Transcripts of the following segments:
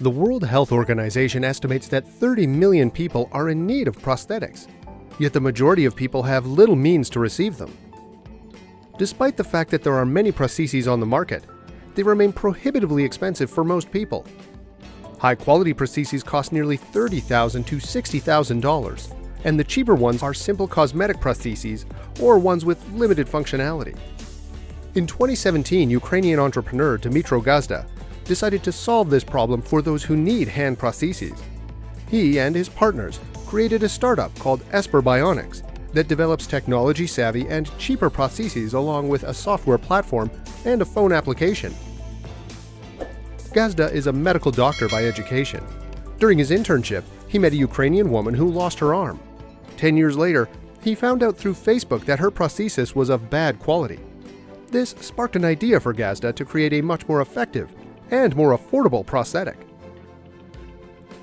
The World Health Organization estimates that 30 million people are in need of prosthetics, yet the majority of people have little means to receive them. Despite the fact that there are many prostheses on the market, they remain prohibitively expensive for most people. High-quality prostheses cost nearly $30,000 to $60,000, and the cheaper ones are simple cosmetic prostheses or ones with limited functionality. In 2017, Ukrainian entrepreneur Dmytro Gazda decided to solve this problem for those who need hand prostheses. He and his partners created a startup called Esper Bionics that develops technology-savvy and cheaper prostheses along with a software platform and a phone application. Gazda is a medical doctor by education. During his internship, he met a Ukrainian woman who lost her arm. 10 years later, he found out through Facebook that her prosthesis was of bad quality. This sparked an idea for Gazda to create a much more effective and more affordable prosthetic.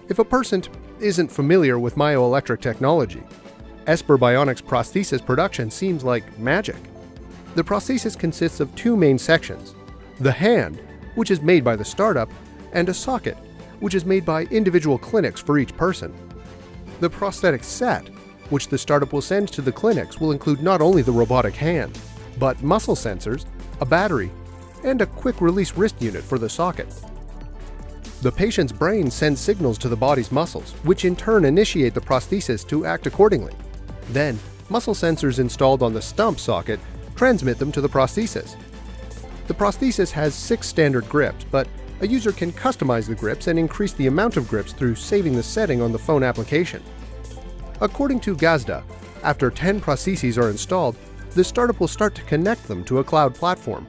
If a person isn't familiar with myoelectric technology, Esper Bionics prosthesis production seems like magic. The prosthesis consists of two main sections: the hand, which is made by the startup, and a socket, which is made by individual clinics for each person. The prosthetic set, which the startup will send to the clinics, will include not only the robotic hand, but muscle sensors, a battery, and a quick-release wrist unit for the socket. The patient's brain sends signals to the body's muscles, which in turn initiate the prosthesis to act accordingly. Then, muscle sensors installed on the stump socket transmit them to the prosthesis. The prosthesis has 6 standard grips, but a user can customize the grips and increase the amount of grips through saving the setting on the phone application. According to Gazda, after 10 prostheses are installed, the startup will start to connect them to a cloud platform.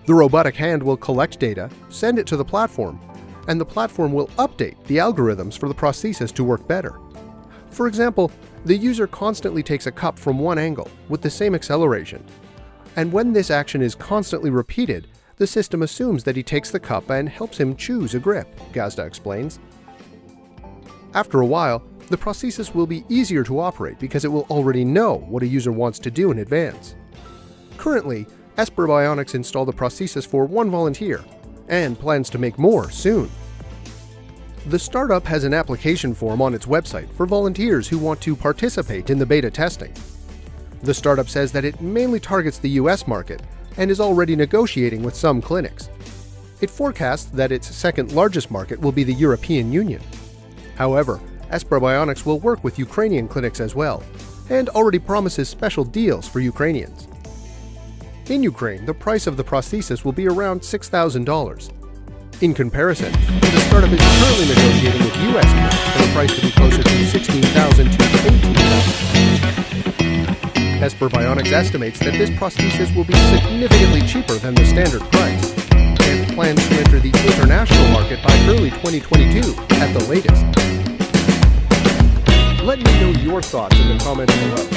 The robotic hand will collect data, send it to the platform, and the platform will update the algorithms for the prosthesis to work better. For example, the user constantly takes a cup from one angle with the same acceleration. And when this action is constantly repeated, the system assumes that he takes the cup and helps him choose a grip, Gazda explains. After a while, the prosthesis will be easier to operate because it will already know what a user wants to do in advance. Currently, Esper Bionics installed the prosthesis for one volunteer and plans to make more soon. The startup has an application form on its website for volunteers who want to participate in the beta testing. The startup says that it mainly targets the US market and is already negotiating with some clinics. It forecasts that its second largest market will be the European Union. However, Esper Bionics will work with Ukrainian clinics as well, and already promises special deals for Ukrainians. In Ukraine, the price of the prosthesis will be around $6,000. In comparison, the startup is currently negotiating with US clinics for the price to be closer to $16,000 to $18,000. Esper Bionics estimates that this prosthesis will be significantly cheaper than the standard price, and plans to enter the international market by early 2022 at the latest. Let me know your thoughts in the comments below.